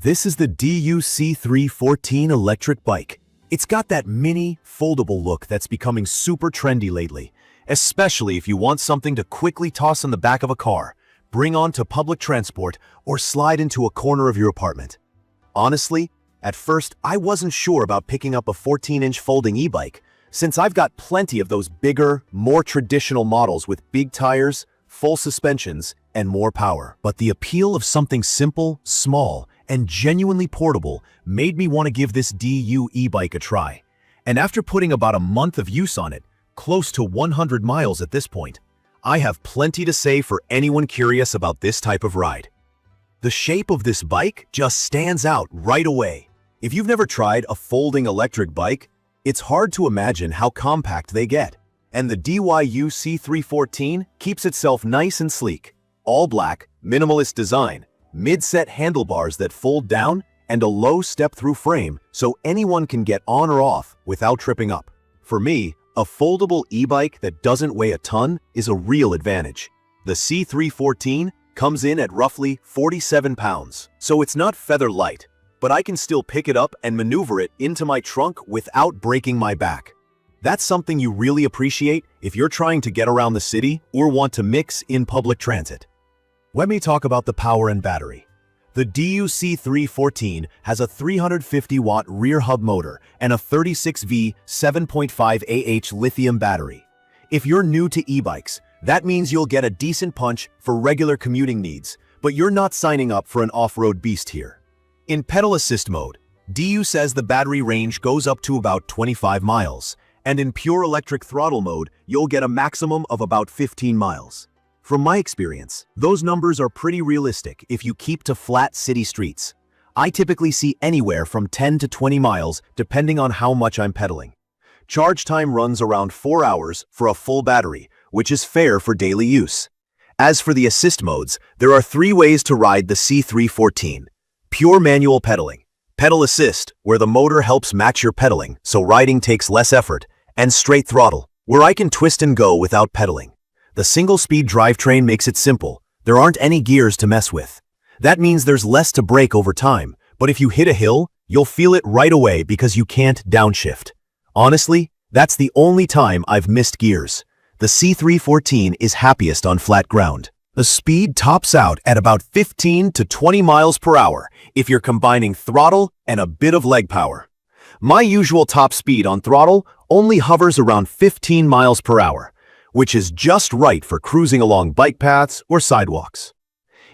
This is the DYU C3-14 electric bike. It's got that mini, foldable look that's becoming super trendy lately, especially if you want something to quickly toss in the back of a car, bring onto public transport, or slide into a corner of your apartment. Honestly, at first I wasn't sure about picking up a 14-inch folding e-bike, since I've got plenty of those bigger, more traditional models with big tires, full suspensions, and more power. But the appeal of something simple, small, and genuinely portable made me want to give this DYU e-bike a try. And after putting about a month of use on it, close to 100 miles at this point, I have plenty to say for anyone curious about this type of ride. The shape of this bike just stands out right away. If you've never tried a folding electric bike, it's hard to imagine how compact they get. And the DYU C3-14 keeps itself nice and sleek. All black, minimalist design, mid-set handlebars that fold down, and a low step-through frame so anyone can get on or off without tripping up. For me, a foldable e-bike that doesn't weigh a ton is a real advantage. The C3-14 comes in at roughly 47 pounds, so it's not feather light, but I can still pick it up and maneuver it into my trunk without breaking my back. That's something you really appreciate if you're trying to get around the city or want to mix in public transit. Let me talk about the power and battery. The DYU C3-14 has a 350-watt rear hub motor and a 36V 7.5 Ah lithium battery. If you're new to e-bikes, that means you'll get a decent punch for regular commuting needs, but you're not signing up for an off-road beast here. In pedal assist mode, DYU says the battery range goes up to about 25 miles, and in pure electric throttle mode, you'll get a maximum of about 15 miles. From my experience, those numbers are pretty realistic if you keep to flat city streets. I typically see anywhere from 10 to 20 miles depending on how much I'm pedaling. Charge time runs around 4 hours for a full battery, which is fair for daily use. As for the assist modes, there are 3 ways to ride the C3-14. Pure manual pedaling, pedal assist, where the motor helps match your pedaling so riding takes less effort, and straight throttle, where I can twist and go without pedaling. The single-speed drivetrain makes it simple. There aren't any gears to mess with. That means there's less to brake over time, but if you hit a hill, you'll feel it right away because you can't downshift. Honestly, that's the only time I've missed gears. The C3-14 is happiest on flat ground. The speed tops out at about 15 to 20 miles per hour if you're combining throttle and a bit of leg power. My usual top speed on throttle only hovers around 15 miles per hour, which is just right for cruising along bike paths or sidewalks.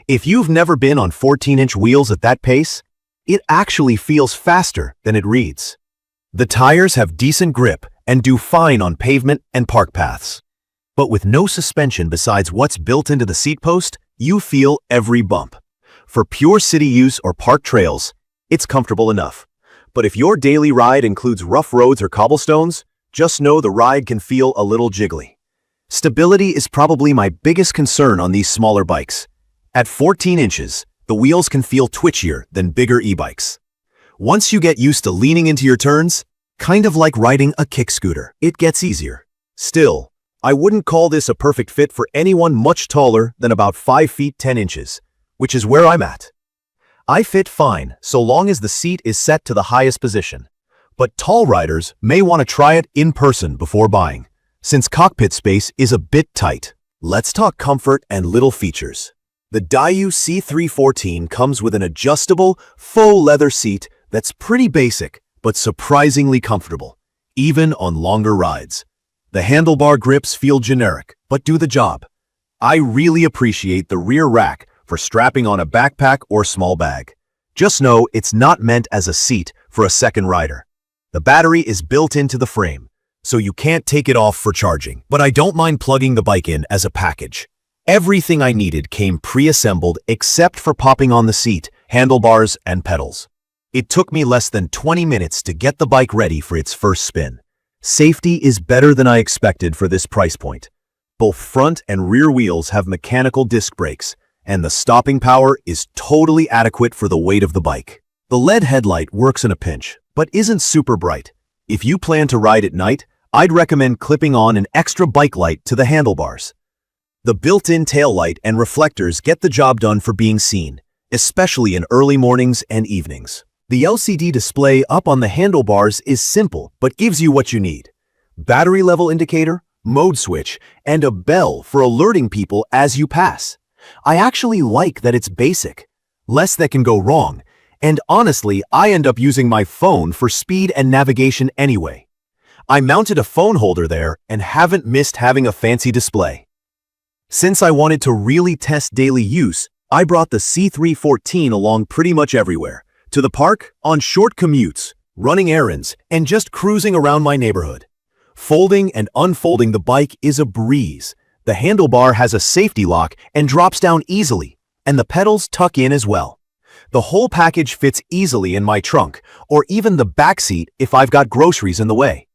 If you've never been on 14-inch wheels at that pace, it actually feels faster than it reads. The tires have decent grip and do fine on pavement and park paths. But with no suspension besides what's built into the seat post, you feel every bump. For pure city use or park trails, it's comfortable enough. But if your daily ride includes rough roads or cobblestones, just know the ride can feel a little jiggly. Stability is probably my biggest concern on these smaller bikes. At 14 inches, the wheels can feel twitchier than bigger e-bikes. Once you get used to leaning into your turns, kind of like riding a kick scooter, it gets easier. Still, I wouldn't call this a perfect fit for anyone much taller than about 5 feet 10 inches, which is where I'm at. I fit fine so long as the seat is set to the highest position, but tall riders may want to try it in person before buying, since cockpit space is a bit tight. Let's talk comfort and little features. The DYU C3-14 comes with an adjustable, faux leather seat that's pretty basic, but surprisingly comfortable, even on longer rides. The handlebar grips feel generic, but do the job. I really appreciate the rear rack for strapping on a backpack or small bag. Just know it's not meant as a seat for a second rider. The battery is built into the frame, so you can't take it off for charging, but I don't mind plugging the bike in as a package. Everything I needed came pre-assembled except for popping on the seat, handlebars, and pedals. It took me less than 20 minutes to get the bike ready for its first spin. Safety is better than I expected for this price point. Both front and rear wheels have mechanical disc brakes, and the stopping power is totally adequate for the weight of the bike. The LED headlight works in a pinch, but isn't super bright. If you plan to ride at night, I'd recommend clipping on an extra bike light to the handlebars. The built-in taillight and reflectors get the job done for being seen, especially in early mornings and evenings. The LCD display up on the handlebars is simple but gives you what you need: battery level indicator, mode switch, and a bell for alerting people as you pass. I actually like that it's basic. Less that can go wrong, and honestly, I end up using my phone for speed and navigation anyway. I mounted a phone holder there and haven't missed having a fancy display. Since I wanted to really test daily use, I brought the C3-14 along pretty much everywhere. To the park, on short commutes, running errands, and just cruising around my neighborhood. Folding and unfolding the bike is a breeze. The handlebar has a safety lock and drops down easily, and the pedals tuck in as well. The whole package fits easily in my trunk, or even the back seat if I've got groceries in the way.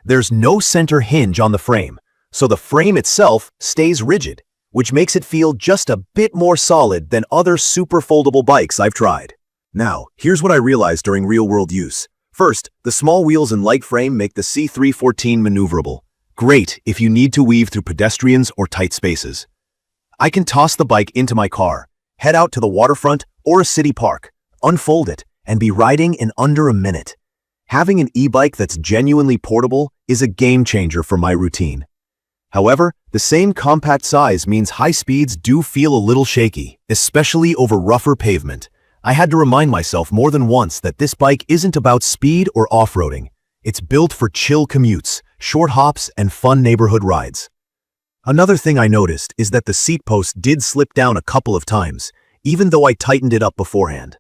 There's no center hinge on the frame, so the frame itself stays rigid, which makes it feel just a bit more solid than other super foldable bikes I've tried. Now, here's what I realized during real-world use. First, the small wheels and light frame make the C3-14 maneuverable. Great if you need to weave through pedestrians or tight spaces. I can toss the bike into my car, head out to the waterfront or a city park, unfold it, and be riding in under a minute. Having an e-bike that's genuinely portable is a game changer for my routine. However, the same compact size means high speeds do feel a little shaky, especially over rougher pavement. I had to remind myself more than once that this bike isn't about speed or off-roading. It's built for chill commutes, short hops, and fun neighborhood rides. Another thing I noticed is that the seat post did slip down a couple of times, even though I tightened it up beforehand.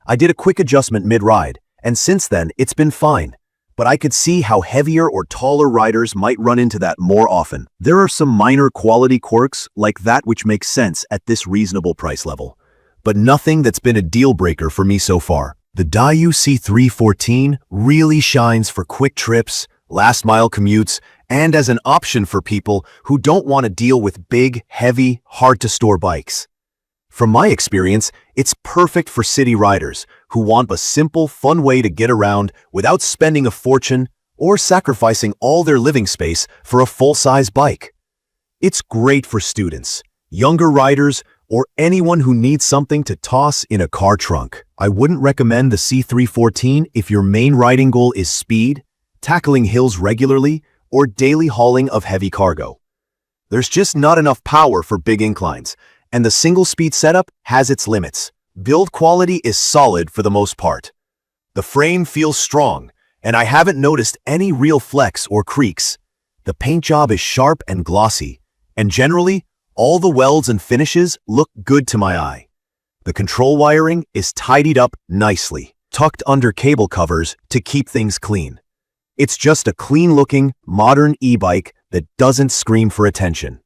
I did a quick adjustment mid-ride, and since then it's been fine. But I could see how heavier or taller riders might run into that more often. There are some minor quality quirks like that which make sense at this reasonable price level, but nothing that's been a deal breaker for me so far. The DYU C3-14 really shines for quick trips, last-mile commutes, and as an option for people who don't want to deal with big, heavy, hard-to-store bikes. From my experience, it's perfect for city riders who want a simple, fun way to get around without spending a fortune or sacrificing all their living space for a full-size bike. It's great for students, younger riders, or anyone who needs something to toss in a car trunk. I wouldn't recommend the C3-14 if your main riding goal is speed, tackling hills regularly, or daily hauling of heavy cargo. There's just not enough power for big inclines, and the single-speed setup has its limits. Build quality is solid for the most part. The frame feels strong, and I haven't noticed any real flex or creaks. The paint job is sharp and glossy, and generally, all the welds and finishes look good to my eye. The control wiring is tidied up nicely, tucked under cable covers to keep things clean. It's just a clean-looking, modern e-bike that doesn't scream for attention.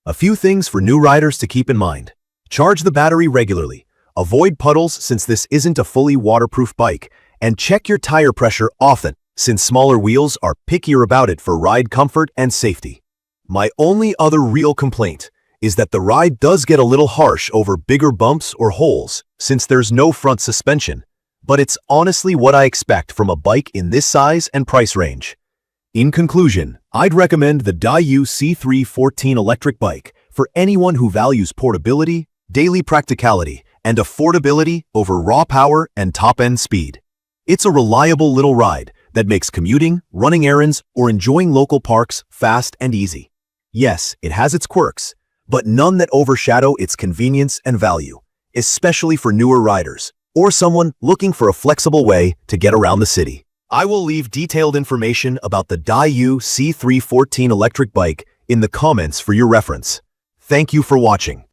A few things for new riders to keep in mind. Charge the battery regularly. Avoid puddles since this isn't a fully waterproof bike, and check your tire pressure often since smaller wheels are pickier about it for ride comfort and safety. My only other real complaint is that the ride does get a little harsh over bigger bumps or holes since there's no front suspension, but it's honestly what I expect from a bike in this size and price range. In conclusion, I'd recommend the DYU C3-14 electric bike for anyone who values portability, daily practicality, and affordability over raw power and top-end speed. It's a reliable little ride that makes commuting, running errands, or enjoying local parks fast and easy. Yes, it has its quirks, but none that overshadow its convenience and value, especially for newer riders or someone looking for a flexible way to get around the city. I will leave detailed information about the DYU C3-14 electric bike in the comments for your reference. Thank you for watching.